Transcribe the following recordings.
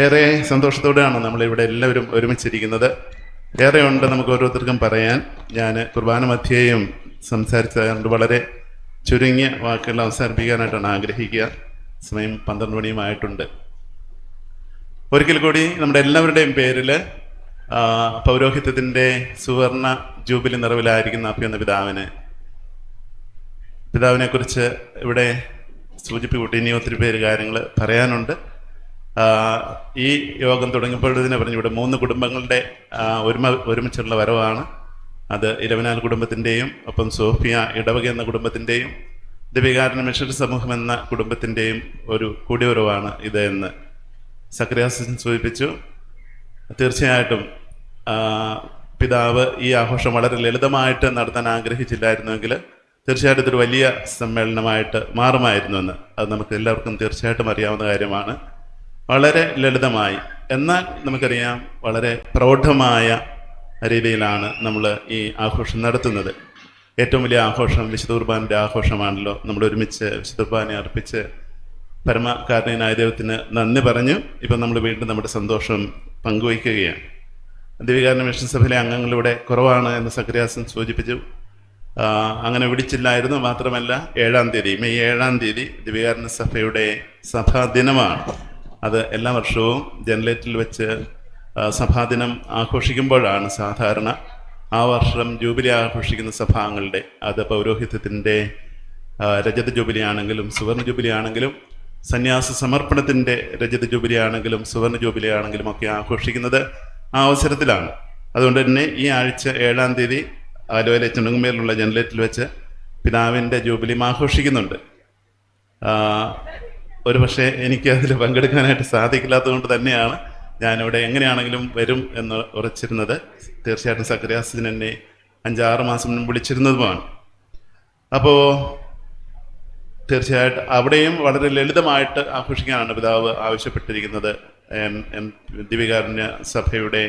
ഏറെ സന്തോഷത്തോടെയാണ് നമ്മളിവിടെ എല്ലാവരും ഒരുമിച്ചിരിക്കുന്നത്. ഏറെ ഉണ്ട് നമുക്ക് ഓരോരുത്തർക്കും പറയാൻ. ഞാൻ കുർബാന മധ്യേയും സംസാരിച്ചതുകൊണ്ട് വളരെ ചുരുങ്ങിയ വാക്കുകൾ അവസാനിപ്പിക്കാനായിട്ടാണ് ആഗ്രഹിക്കുക. സമയം 12 മണിയുമായിട്ടുണ്ട്. ഒരിക്കൽ കൂടി നമ്മുടെ എല്ലാവരുടെയും പേരിൽ പൗരോഹിത്യത്തിൻ്റെ സുവർണ ജൂബിലി നിറവിലായിരിക്കുന്ന അഭിനന്ദ പിതാവിനെ കുറിച്ച് ഇവിടെ സൂചിപ്പിക്കൂട്ടി ഇനി ഒത്തിരി പേര് കാര്യങ്ങൾ പറയാനുണ്ട്. ഈ യോഗം തുടങ്ങിയപ്പോൾ തന്നെ പറഞ്ഞു, ഇവിടെ 3 കുടുംബങ്ങളുടെ ഒരുമിച്ചുള്ള വരവാണ്. അത് ഇലവനാൽ കുടുംബത്തിൻ്റെയും ഒപ്പം സോഫിയ ഇടവക എന്ന കുടുംബത്തിൻ്റെയും ദിവ്യകാരുണ്യ മിഷണറി സമൂഹം എന്ന കുടുംബത്തിൻ്റെയും ഒരു കൂടിവരവാണ് ഇത് എന്ന് സക്രിയാസ് സൂചിപ്പിച്ചു. തീർച്ചയായിട്ടും പിതാവ് ഈ ആഘോഷം വളരെ ലളിതമായിട്ട് നടത്താൻ ആഗ്രഹിച്ചില്ലായിരുന്നുവെങ്കിൽ തീർച്ചയായിട്ടും ഇതൊരു വലിയ സമ്മേളനമായിട്ട് മാറുമായിരുന്നുവെന്ന് അത് നമുക്ക് എല്ലാവർക്കും തീർച്ചയായിട്ടും അറിയാവുന്ന കാര്യമാണ്. വളരെ ലളിതമായി, എന്നാൽ നമുക്കറിയാം വളരെ പ്രൗഢമായ രീതിയിലാണ് നമ്മൾ ഈ ആഘോഷം നടത്തുന്നത്. ഏറ്റവും വലിയ ആഘോഷം വിശുദ്ധ കുർബാനയുടെ ആഘോഷമാണല്ലോ. നമ്മൾ ഒരുമിച്ച് വിശുദ്ധ കുർബാന അർപ്പിച്ച് പരമകാരുണ്യനായ ദൈവത്തിന് നന്ദി പറഞ്ഞു ഇപ്പം നമ്മൾ വീണ്ടും നമ്മുടെ സന്തോഷം പങ്കുവയ്ക്കുകയാണ്. ദിവ്യകാരുണ്യ മിഷൻ സഭയിലെ അംഗങ്ങളിവിടെ കുറവാണ് എന്ന് സക്രിയാസൻ സൂചിപ്പിച്ചു. അങ്ങനെ വിളിച്ചില്ലായിരുന്നു. മാത്രമല്ല 7-ാം തീയതി, മെയ് 7-ാം തീയതി ദിവ്യകാരുണ്യ സഭയുടെ സഭാ ദിനമാണ്. അത് എല്ലാ വർഷവും ജനറേറ്ററിൽ വെച്ച് സഭാദിനം ആഘോഷിക്കുമ്പോഴാണ് സാധാരണ. ആ വർഷം ജൂബിലി ആഘോഷിക്കുന്ന സഭാംഗങ്ങളുടെ, അത് പൗരോഹിത്യത്തിൻ്റെ രജത ജൂബിലി ആണെങ്കിലും സുവർണ ജൂബിലി ആണെങ്കിലും സന്യാസ സമർപ്പണത്തിൻ്റെ രജത ജൂബിലി ആണെങ്കിലും സുവർണ ജൂബിലി ആണെങ്കിലും ഒക്കെ ആഘോഷിക്കുന്നത് ആ അവസരത്തിലാണ്. അതുകൊണ്ട് തന്നെ ഈ ആഴ്ച 7-ാം തീയതി ആലുവയിലെ ചുണങ്ങുമേലുള്ള ജനറേറ്ററിൽ വെച്ച് പിതാവിൻ്റെ ജൂബിലിയും ആഘോഷിക്കുന്നുണ്ട്. ഒരു പക്ഷേ എനിക്ക് അതിൽ പങ്കെടുക്കാനായിട്ട് സാധിക്കില്ലാത്തത് കൊണ്ട് തന്നെയാണ് ഞാനിവിടെ എങ്ങനെയാണെങ്കിലും വരും എന്ന് ഉറച്ചിരുന്നത്. തീർച്ചയായിട്ടും സക്രിയാസിന് എന്നെ 5-6 മാസം മുൻപ് വിളിച്ചിരുന്നതുമാണ്. അപ്പോൾ തീർച്ചയായിട്ടും അവിടെയും വളരെ ലളിതമായിട്ട് ആഘോഷിക്കാനാണ് പിതാവ് ആവശ്യപ്പെട്ടിരിക്കുന്നത്. ദിവ്യകാരുണ്യ സഭയുടെ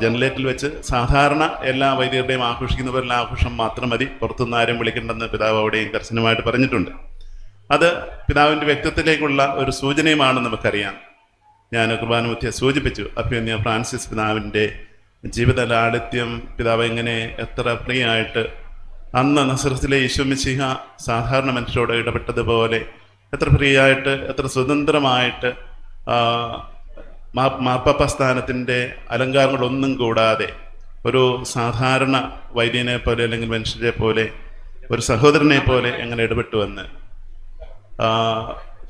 ജനറേറ്ററിൽ വെച്ച് സാധാരണ എല്ലാ വൈദികരുടെയും ആഘോഷിക്കുന്ന പോലുള്ള ആഘോഷം മാത്രം മതി, പുറത്തുനിന്ന് ആരും വിളിക്കേണ്ടെന്ന് പിതാവ് അവിടെയും കർശനമായിട്ട് പറഞ്ഞിട്ടുണ്ട്. അത് പിതാവിൻ്റെ വ്യക്തിത്വത്തിലേക്കുള്ള ഒരു സൂചനയുമാണ് നമുക്കറിയാം. ഞാൻ കുർബാന മധ്യേ സൂചിപ്പിച്ചു അഭിമന്യ ഫ്രാൻസിസ് പിതാവിൻ്റെ ജീവിത ലാളിത്യം, പിതാവ് എങ്ങനെ എത്ര പ്രിയമായിട്ട് അന്ന് നസറത്തിലെ ഈശോ മിശിഹ സാധാരണ മനുഷ്യരോട് ഇടപെട്ടതുപോലെ എത്ര പ്രിയമായിട്ട് എത്ര സ്വതന്ത്രമായിട്ട് മാർപ്പാപ്പ സ്ഥാനത്തിൻ്റെ അലങ്കാരങ്ങളൊന്നും കൂടാതെ ഒരു സാധാരണ വൈദ്യനെ പോലെ അല്ലെങ്കിൽ മനുഷ്യരെ പോലെ ഒരു സഹോദരനെ പോലെ എങ്ങനെ ഇടപെട്ടുവെന്ന്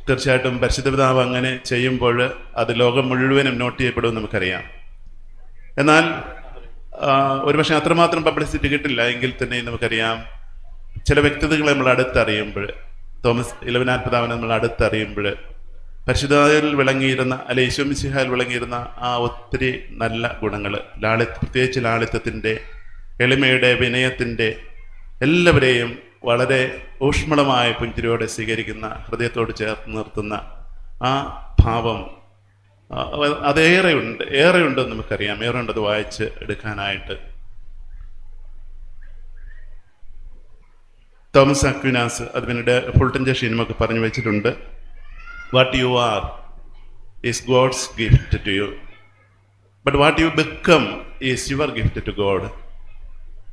തീർച്ചയായിട്ടും പരിശുദ്ധ പിതാവ് അങ്ങനെ ചെയ്യുമ്പോൾ അത് ലോകം മുഴുവനും നോട്ട് ചെയ്യപ്പെടുമെന്ന് നമുക്കറിയാം. എന്നാൽ ഒരുപക്ഷെ അത്രമാത്രം പബ്ലിസിറ്റി കിട്ടില്ല എങ്കിൽ തന്നെ നമുക്കറിയാം ചില വ്യക്തിത്വങ്ങളെ നമ്മൾ അടുത്തറിയുമ്പോൾ, തോമസ് ഇലവനാൽ പിതാവിനെ നമ്മൾ അടുത്തറിയുമ്പോൾ പരിശുദ്ധയിൽ വിളങ്ങിയിരുന്ന അല്ലെ ഈശോ മിശിഹായിൽ വിളങ്ങിയിരുന്ന ആ ഒത്തിരി നല്ല ഗുണങ്ങൾ, പ്രത്യേകിച്ച് ലാളിത്യത്തിൻ്റെ, എളിമയുടെ, വിനയത്തിൻ്റെ, എല്ലാവരെയും വളരെ ഊഷ്മളമായ പുഞ്ചിരിയോടെ സ്വീകരിക്കുന്ന, ഹൃദയത്തോട് ചേർത്ത് നിർത്തുന്ന ആ ഭാവം ഏറെയുണ്ട് നമുക്കറിയാം. ഏറെ ഉണ്ട് അത് വായിച്ച് എടുക്കാനായിട്ട്. തോമസ് അക്വിനാസ് അത് പിന്നീട് ഫുൾട്ടൻ ജഷീനുമൊക്കെ പറഞ്ഞു വെച്ചിട്ടുണ്ട്. What you are is God's gift to you, but what you become is your gift to God.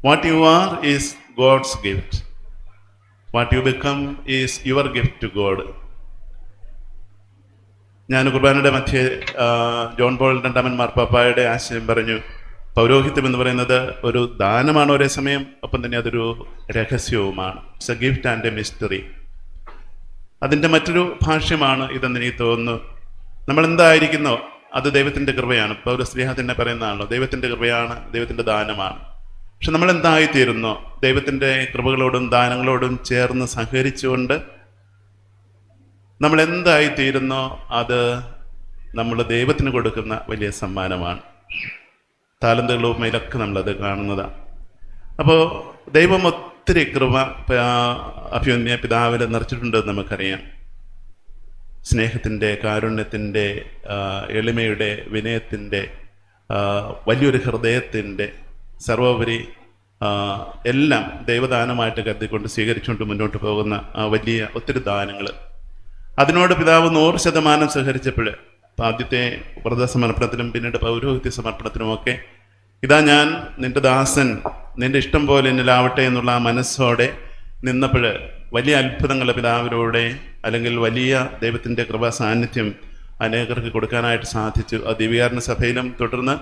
What you are is God's gift, what you become is your gift to God. ഞാൻ കുർബാനയുടെ മധ്യേ John Paul രണ്ടാമൻ മാർപ്പാപ്പായുടെ ആശയം പറഞ്ഞു, പൗരോഹിത്യം എന്ന് പറയുന്നത് ഒരു ദാനമാണ് ഒരേ സമയം, ഒപ്പം തന്നെ അതൊരു രഹസ്യവുമാണ്. It's a gift and a mystery. അതിൻ്റെ മറ്റൊരു ഭാഷ്യമാണ് ഇതെന്ന് എനിക്ക് തോന്നുന്നു. നമ്മളെന്തായിരിക്കുന്നോ അത് ദൈവത്തിൻ്റെ കൃപയാണ്. പൗലോസ്ലീഹ തന്നെ പറയുന്നതാണല്ലോ, ദൈവത്തിൻ്റെ കൃപയാണ്, ദൈവത്തിൻ്റെ ദാനമാണ്. പക്ഷെ നമ്മളെന്തായിത്തീരുന്നോ ദൈവത്തിൻ്റെ കൃപകളോടും ദാനങ്ങളോടും ചേർന്ന് സഹകരിച്ചുകൊണ്ട് നമ്മളെന്തായിത്തീരുന്നോ അത് നമ്മൾ ദൈവത്തിന് കൊടുക്കുന്ന വലിയ സമ്മാനമാണ്. താലന്തുകളും മേലൊക്കെ നമ്മളത് കാണുന്നതാണ്. അപ്പോൾ ദൈവം ഒത്തിരി കൃപ അഭിമന്യ പിതാവിൽ നിറച്ചിട്ടുണ്ടെന്ന് നമുക്കറിയാം. സ്നേഹത്തിൻ്റെ, കാരുണ്യത്തിൻ്റെ, എളിമയുടെ, വിനയത്തിൻ്റെ, വലിയൊരു ഹൃദയത്തിൻ്റെ, സർവോപരി എല്ലാം ദൈവദാനമായിട്ട് കരുതിക്കൊണ്ട് സ്വീകരിച്ചുകൊണ്ട് മുന്നോട്ട് പോകുന്ന വലിയ ഒത്തിരി ദാനങ്ങൾ. അതിനോട് പിതാവ് 100% സഹകരിച്ചപ്പോൾ ആദ്യത്തെ വ്രതസമർപ്പണത്തിനും പിന്നീട് പൗരോഹിത്യ സമർപ്പണത്തിനുമൊക്കെ ഇതാ ഞാൻ നിന്റെ ദാസൻ, നിന്റെ ഇഷ്ടം പോലെ എന്നിലാവട്ടെ എന്നുള്ള ആ മനസ്സോടെ നിന്നപ്പോൾ വലിയ അത്ഭുതങ്ങൾ പിതാവിലൂടെ അല്ലെങ്കിൽ വലിയ ദൈവത്തിൻ്റെ കൃപാ സാന്നിധ്യം അനേകർക്ക് കൊടുക്കാനായിട്ട് സാധിച്ചു. ആ ദിവ്യകാരുണ്യ സഭയിലും തുടർന്ന്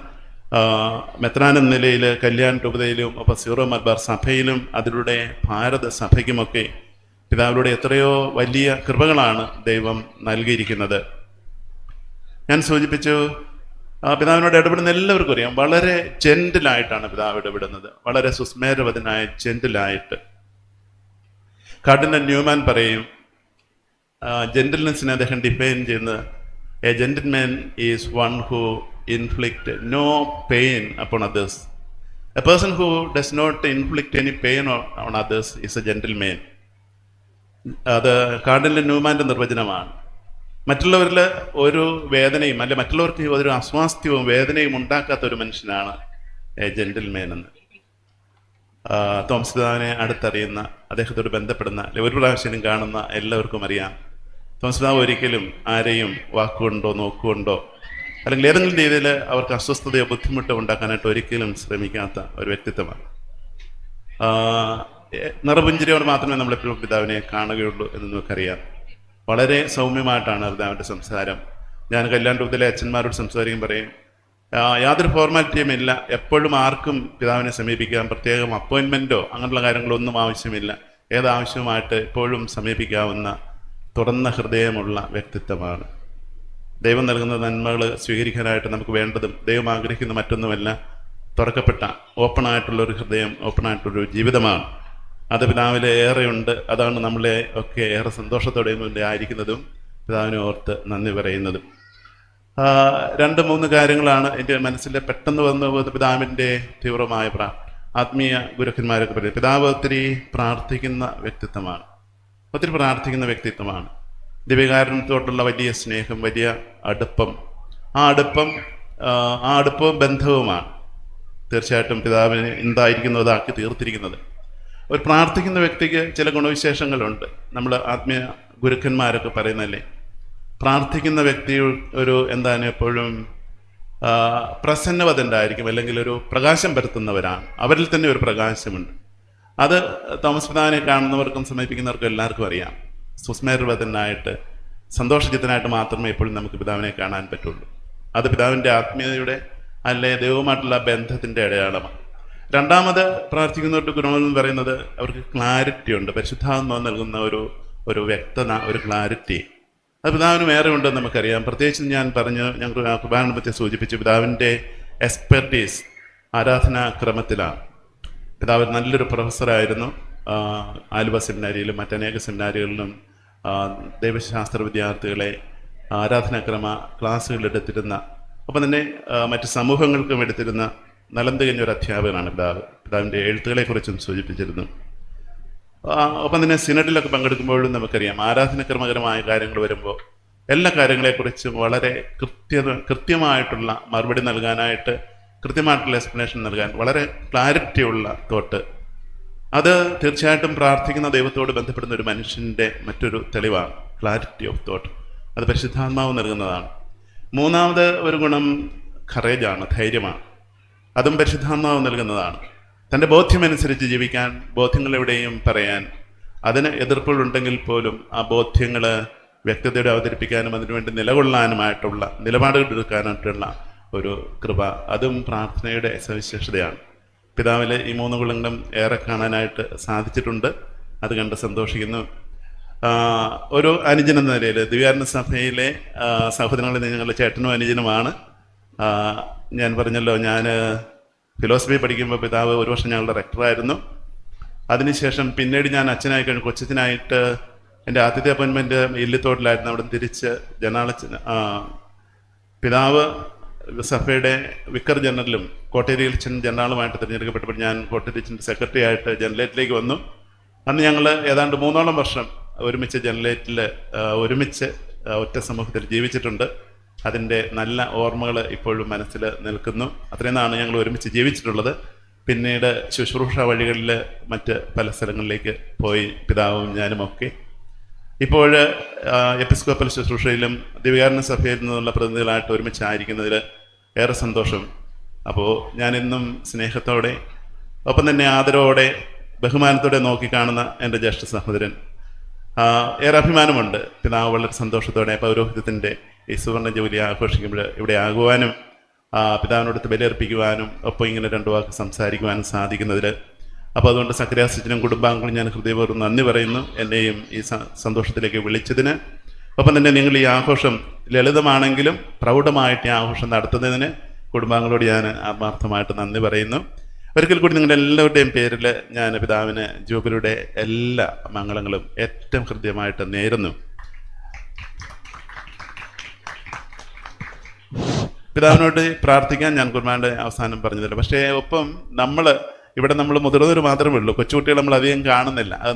മെത്രാൻ എന്ന നിലയിൽ കല്യാൺ രൂപതയിലും ഒപ്പം സീറോ മലബാർ സഭയിലും അതിലൂടെ ഭാരത സഭയ്ക്കുമൊക്കെ പിതാവിലൂടെ എത്രയോ വലിയ കൃപകളാണ് ദൈവം നൽകിയിരിക്കുന്നത്. ഞാൻ സൂചിപ്പിച്ചു, പിതാവിനോട് ഇടപെടുന്ന എല്ലാവർക്കും അറിയാം, വളരെ ജെന്റിലായിട്ടാണ് പിതാവ് ഇടപെടുന്നത്, വളരെ സുസ്മേരവതനായ ജെന്റിലായിട്ട്. കാർഡിനൽ ന്യൂമാൻ പറയും, ജെന്റിൽനെസ്സിനെ അദ്ദേഹം ഡിഫൈൻ ചെയ്യുന്നത്, a gentleman is one who inflict no pain upon others. A person who does not inflict any pain on others is a gentleman. അത് കാർഡിനൽ ന്യൂമാൻ്റെ നിർവചനമാണ്. മറ്റുള്ളവരിൽ ഒരു വേദനയും അല്ലെ മറ്റുള്ളവർക്ക് ഒരു അസ്വാസ്ഥ്യവും വേദനയും ഉണ്ടാക്കാത്ത ഒരു മനുഷ്യനാണ് എ ജെന്റിൽമാൻ എന്ന്. തോമസ് പിതാവിനെ അടുത്തറിയുന്ന, അദ്ദേഹത്തോട് ബന്ധപ്പെടുന്ന, ഒരു പ്രാവശ്യം കാണുന്ന എല്ലാവർക്കും അറിയാം, തോമസ് പിതാവ് ഒരിക്കലും ആരെയും വാക്കുകൊണ്ടോ നോക്കുകൊണ്ടോ അല്ലെങ്കിൽ ഏതെങ്കിലും രീതിയിൽ അവർക്ക് അസ്വസ്ഥതയോ ബുദ്ധിമുട്ടോ ഉണ്ടാക്കാനായിട്ട് ഒരിക്കലും ശ്രമിക്കാത്ത ഒരു വ്യക്തിത്വമാണ്. നിറപുഞ്ചിരിയോട് മാത്രമേ നമ്മളെപ്പോഴും പിതാവിനെ കാണുകയുള്ളൂ എന്ന് നമുക്കറിയാം. വളരെ സൗമ്യമായിട്ടാണ് പിതാവിൻ്റെ സംസാരം. ഞാൻ കല്യാൺ രൂപത്തിലെ അച്ഛന്മാരോട് സംസാരിക്കും പറയും, യാതൊരു ഫോർമാലിറ്റിയും ഇല്ല, എപ്പോഴും ആർക്കും പിതാവിനെ സമീപിക്കാം, പ്രത്യേകം അപ്പോയിൻമെൻറ്റോ അങ്ങനെയുള്ള കാര്യങ്ങളൊന്നും ആവശ്യമില്ല, ഏതാവശ്യവുമായിട്ട് എപ്പോഴും സമീപിക്കാവുന്ന തുറന്ന ഹൃദയമുള്ള വ്യക്തിത്വമാണ്. ദൈവം നൽകുന്ന നന്മകൾ സ്വീകരിക്കാനായിട്ട് നമുക്ക് വേണ്ടതും ദൈവം ആഗ്രഹിക്കുന്ന മറ്റൊന്നുമല്ല, തുറക്കപ്പെട്ട ഓപ്പണായിട്ടുള്ളൊരു ഹൃദയം, ഓപ്പണായിട്ടുള്ളൊരു ജീവിതമാണ്. അത് പിതാവിൽ ഏറെയുണ്ട്. അതാണ് നമ്മളെ ഒക്കെ ഏറെ സന്തോഷത്തോടെ മുന്നേ ആയിരിക്കുന്നതും പിതാവിനെ ഓർത്ത് നന്ദി പറയുന്നതും. 2-3 കാര്യങ്ങളാണ് എൻ്റെ മനസ്സിൽ പെട്ടെന്ന് വന്നു പോകുന്നത്. പിതാവിൻ്റെ തീവ്രമായ ആത്മീയ ഗുരുക്കന്മാരൊക്കെ പറയും, പിതാവ് ഒത്തിരി പ്രാർത്ഥിക്കുന്ന വ്യക്തിത്വമാണ്, ഒത്തിരി പ്രാർത്ഥിക്കുന്ന വ്യക്തിത്വമാണ്. ദിവ്യകാരുണ്യത്തോടുള്ള വലിയ സ്നേഹം, വലിയ അടുപ്പം, ആ അടുപ്പവും ബന്ധവുമാണ് തീർച്ചയായിട്ടും പിതാവിന് എന്തായിരിക്കുന്നു അതാക്കി തീർത്തിരിക്കുന്നത്. ഒരു പ്രാർത്ഥിക്കുന്ന വ്യക്തിക്ക് ചില ഗുണവിശേഷങ്ങളുണ്ട്. നമ്മൾ ആത്മീയ ഗുരുക്കന്മാരൊക്കെ പറയുന്നല്ലേ, പ്രാർത്ഥിക്കുന്ന വ്യക്തി ഒരു എന്താണ് എപ്പോഴും പ്രസന്നവതണ്ടായിരിക്കും, അല്ലെങ്കിൽ ഒരു പ്രകാശം പരത്തുന്നവരാണ്. അവരിൽ തന്നെ ഒരു പ്രകാശമുണ്ട്. അത് തോമസ് പിതാവിനെ കാണുന്നവർക്കും സമീപിക്കുന്നവർക്കും എല്ലാവർക്കും അറിയാം. സുസ്മേരവതനായിട്ട് സന്തോഷചിത്തനായിട്ട് മാത്രമേ എപ്പോഴും നമുക്ക് പിതാവിനെ കാണാൻ പറ്റുള്ളൂ. അത് പിതാവിൻ്റെ ആത്മീയതയുടെ അല്ലെ ദൈവവുമായിട്ടുള്ള ബന്ധത്തിൻ്റെ അടയാളമാണ്. രണ്ടാമത് പ്രാർത്ഥിക്കുന്നവരുടെ ഗുണമെന്ന് പറയുന്നത് അവർക്ക് ക്ലാരിറ്റി ഉണ്ട്. പരിശുദ്ധാത്മാവ് നൽകുന്ന ഒരു വ്യക്തത, ഒരു ക്ലാരിറ്റി അത് പിതാവിന് വേറെ ഉണ്ടെന്ന് നമുക്കറിയാം. പ്രത്യേകിച്ച് ഞാൻ പറഞ്ഞു, ഞങ്ങൾ കുർബാനത്തെ സൂചിപ്പിച്ചു, പിതാവിൻ്റെ എക്സ്പെർട്ടീസ് ആരാധനാക്രമത്തിലാണ്. പിതാവ് നല്ലൊരു പ്രൊഫസറായിരുന്നു. ആലുവ സെമിനാരിയിലും മറ്റനേക സെമിനാരികളിലും ദൈവശാസ്ത്ര വിദ്യാർത്ഥികളെ ആരാധനാക്രമ ക്ലാസ്സുകളിലെടുത്തിരുന്ന, ഒപ്പം തന്നെ മറ്റ് സമൂഹങ്ങൾക്കും എടുത്തിരുന്ന നലം തികഞ്ഞ ഒരു അധ്യാപകനാണ് പിതാവ്. പിതാവിൻ്റെ എഴുത്തുകളെക്കുറിച്ചും സൂചിപ്പിച്ചിരുന്നു. ഒപ്പം തന്നെ സിനഡിലൊക്കെ പങ്കെടുക്കുമ്പോഴും നമുക്കറിയാം, ആരാധനക്രമകരമായ കാര്യങ്ങൾ വരുമ്പോൾ എല്ലാ കാര്യങ്ങളെക്കുറിച്ചും വളരെ കൃത്യമായിട്ടുള്ള മറുപടി നൽകാനായിട്ട്, കൃത്യമായിട്ടുള്ള എക്സ്പ്ലനേഷൻ നൽകാൻ വളരെ ക്ലാരിറ്റിയുള്ള തോട്ട്. അത് തീർച്ചയായിട്ടും പ്രാർത്ഥിക്കുന്ന ദൈവത്തോട് ബന്ധപ്പെടുന്ന ഒരു മനുഷ്യൻ്റെ മറ്റൊരു തെളിവാണ് ക്ലാരിറ്റി ഓഫ് തോട്ട്. അത് പരിശുദ്ധാത്മാവ് നൽകുന്നതാണ്. മൂന്നാമത് ഒരു ഗുണം ഖറേജാണ്, ധൈര്യമാണ്. അതും പരിശുദ്ധാത്മാവ് നൽകുന്നതാണ്. തൻ്റെ ബോധ്യമനുസരിച്ച് ജീവിക്കാൻ, ബോധ്യങ്ങളെവിടെയും പറയാൻ, അതിന് എതിർപ്പുകളുണ്ടെങ്കിൽ പോലും ആ ബോധ്യങ്ങൾ വ്യക്തതയോടെ അവതരിപ്പിക്കാനും അതിനുവേണ്ടി നിലകൊള്ളാനുമായിട്ടുള്ള നിലപാടുകൾ എടുക്കാനായിട്ടുള്ള ഒരു കൃപ, അതും പ്രാർത്ഥനയുടെ സവിശേഷതയാണ്. പിതാവിൽ ഈ 3 ഗുണങ്ങളും ഏറെ കാണാനായിട്ട് സാധിച്ചിട്ടുണ്ട്. അത് കണ്ട് സന്തോഷിക്കുന്നു. ഒരു അനുജൻ എന്ന നിലയിൽ ദിവ്യാരണ സഭയിലെ സഹോദരങ്ങളിൽ ഞങ്ങളുടെ ചേട്ടനും അനുജനുമാണ്. ഞാൻ പറഞ്ഞല്ലോ, ഞാൻ ഫിലോസഫി പഠിക്കുമ്പോൾ പിതാവ് ഒരു വർഷം ഞങ്ങളുടെ റെക്ടറായിരുന്നു. അതിനുശേഷം പിന്നീട് ഞാൻ അച്ഛനായി കഴിഞ്ഞു. കൊച്ചച്ഛനായിട്ട് എൻ്റെ ആദ്യത്തെ അപ്പോയിൻമെൻറ്റ് ഇല്ലിത്തോട്ടിലായിരുന്നു. അവിടെ തിരിച്ച് പിതാവ് സഭയുടെ വിക്കർ ജനറലും കോട്ടേരി അച്ഛൻ ജനറാളുമായിട്ട് തിരഞ്ഞെടുക്കപ്പെട്ടപ്പോൾ ഞാൻ കോട്ടേരി അച്ഛൻ്റെ സെക്രട്ടറി ആയിട്ട് ജനറേറ്റിലേക്ക് വന്നു. അന്ന് ഞങ്ങൾ ഏതാണ്ട് 3 വർഷം ഒരുമിച്ച് ജനറേറ്റിൽ ഒരുമിച്ച് ഒറ്റ സമൂഹത്തിൽ ജീവിച്ചിട്ടുണ്ട്. അതിൻ്റെ നല്ല ഓർമ്മകൾ ഇപ്പോഴും മനസ്സിൽ നിൽക്കുന്നു. അത്രയും നാളാണ് ഞങ്ങൾ ഒരുമിച്ച് ജീവിച്ചിട്ടുള്ളത്. പിന്നീട് ശുശ്രൂഷ വഴികളിൽ മറ്റ് പല സ്ഥലങ്ങളിലേക്ക് പോയി പിതാവും ഞാനുമൊക്കെ. ഇപ്പോൾ എപ്പിസ്കോപ്പൽ ശുശ്രൂഷയിലും ദിവ്യകാരുണ്യ സഭയിൽ നിന്നുള്ള പ്രതിനിധികളായിട്ട് ഒരുമിച്ചായിരിക്കുന്നതിൽ ഏറെ സന്തോഷം. അപ്പോൾ ഞാനെന്നും സ്നേഹത്തോടെ ഒപ്പം തന്നെ ആദരവോടെ ബഹുമാനത്തോടെ നോക്കിക്കാണുന്ന എൻ്റെ ജ്യേഷ്ഠ സഹോദരൻ, ഏറെ അഭിമാനമുണ്ട്. പിതാവ് വളരെ സന്തോഷത്തോടെ പൗരോഹിത്യത്തിൻ്റെ ഈ സുവർണ്ണ ജൂബിലി ആഘോഷിക്കുമ്പോൾ ഇവിടെ ആകുവാനും പിതാവിനോടത്ത് ബലിയർപ്പിക്കുവാനും ഒപ്പം ഇങ്ങനെ രണ്ടു വാക്ക് സംസാരിക്കുവാനും സാധിക്കുന്നതിൽ. അപ്പോൾ അതുകൊണ്ട് സക്രിയാസിനും കുടുംബാംഗങ്ങളും ഞാൻ ഹൃദയപൂർവ്വം നന്ദി പറയുന്നു, എന്നെയും ഈ സന്തോഷത്തിലേക്ക് വിളിച്ചതിന്. ഒപ്പം തന്നെ നിങ്ങൾ ഈ ആഘോഷം ലളിതമാണെങ്കിലും പ്രൗഢമായിട്ട് ഈ ആഘോഷം നടത്തുന്നതിന് കുടുംബാംഗങ്ങളോട് ഞാൻ ആത്മാർത്ഥമായിട്ട് നന്ദി പറയുന്നു. ഒരിക്കൽ കൂടി നിങ്ങളുടെ എല്ലാവരുടെയും പേരിൽ ഞാൻ പിതാവിന് ജൂബിലിയുടെ എല്ലാ മംഗളങ്ങളും ഏറ്റവും ഹൃദ്യമായിട്ട് നേരുന്നു. പിതാവിനോട് പ്രാർത്ഥിക്കാൻ ഞാൻ കുർബാനയുടെ അവസാനം പറഞ്ഞതല്ല. പക്ഷേ ഒപ്പം നമ്മൾ മുതിർന്നവർ മാത്രമേ ഉള്ളൂ, കൊച്ചുകുട്ടികൾ നമ്മൾ അധികം കാണുന്നില്ല. അത്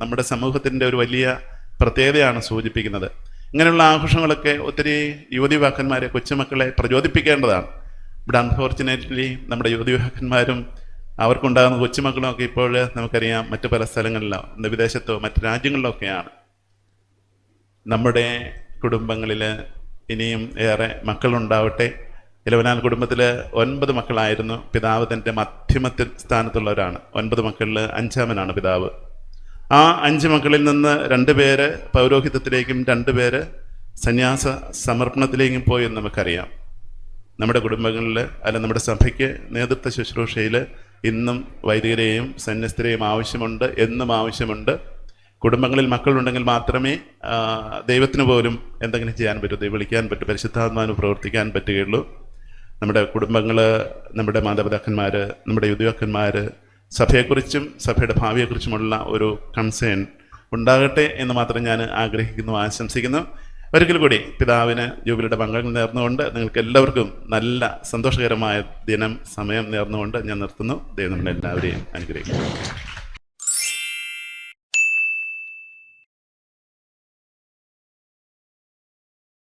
നമ്മുടെ സമൂഹത്തിൻ്റെ ഒരു വലിയ പ്രത്യേകതയാണ് സൂചിപ്പിക്കുന്നത്. ഇങ്ങനെയുള്ള ആഘോഷങ്ങളൊക്കെ ഒത്തിരി യുവതിവാക്കന്മാരെ, കൊച്ചുമക്കളെ പ്രചോദിപ്പിക്കേണ്ടതാണ്. ഇവിടെ അൺഫോർച്ചുനേറ്റ്ലി നമ്മുടെ യുവതിവാക്കന്മാരും അവർക്കുണ്ടാകുന്ന കൊച്ചുമക്കളും ഒക്കെ ഇപ്പോൾ നമുക്കറിയാം മറ്റു പല സ്ഥലങ്ങളിലോ വിദേശത്തോ മറ്റു രാജ്യങ്ങളിലോ ഒക്കെയാണ്. നമ്മുടെ കുടുംബങ്ങളിൽ ഇനിയും ഏറെ മക്കളുണ്ടാവട്ടെ. ഇലവനാൽ കുടുംബത്തിൽ 9 മക്കളായിരുന്നു. പിതാവ് തൻ്റെ മധ്യമത്തിൽ സ്ഥാനത്തുള്ളവരാണ്. 9 മക്കളിൽ 5ാമനാണ് പിതാവ്. ആ 5 മക്കളിൽ നിന്ന് 2 പേര് പൗരോഹിത്യത്തിലേക്കും 2 പേര് സന്യാസ സമർപ്പണത്തിലേക്കും പോയി എന്ന് നമുക്കറിയാം. നമ്മുടെ കുടുംബങ്ങളിൽ നമ്മുടെ സഭയ്ക്ക് നേതൃത്വ ശുശ്രൂഷയിൽ ഇന്നും വൈദികരെയും സന്യസ്തരെയും ആവശ്യമുണ്ട്, എന്നും ആവശ്യമുണ്ട്. കുടുംബങ്ങളിൽ മക്കളുണ്ടെങ്കിൽ മാത്രമേ ദൈവത്തിന് പോലും എന്തെങ്കിലും ചെയ്യാൻ പറ്റൂ, ദൈവം വിളിക്കാൻ പറ്റൂ, പരിശുദ്ധാത്മാവിന് പ്രവർത്തിക്കാൻ പറ്റുകയുള്ളൂ. നമ്മുടെ കുടുംബങ്ങൾ, നമ്മുടെ മാതാപിതാക്കന്മാർ, നമ്മുടെ യുവതിവാക്കന്മാർ സഭയെക്കുറിച്ചും സഭയുടെ ഭാവിയെക്കുറിച്ചുമുള്ള ഒരു കൺസേൺ ഉണ്ടാകട്ടെ എന്ന് മാത്രം ഞാൻ ആഗ്രഹിക്കുന്നു, ആശംസിക്കുന്നു. ഒരിക്കൽ കൂടി പിതാവിന് ജൂബിലിയുടെ മംഗളങ്ങൾ നേർന്നുകൊണ്ട് നിങ്ങൾക്ക് എല്ലാവർക്കും നല്ല സന്തോഷകരമായ സമയം നേർന്നുകൊണ്ട് ഞാൻ നിർത്തുന്നു. ദൈവം നമ്മളെല്ലാവരെയും അനുഗ്രഹിക്കുന്നു.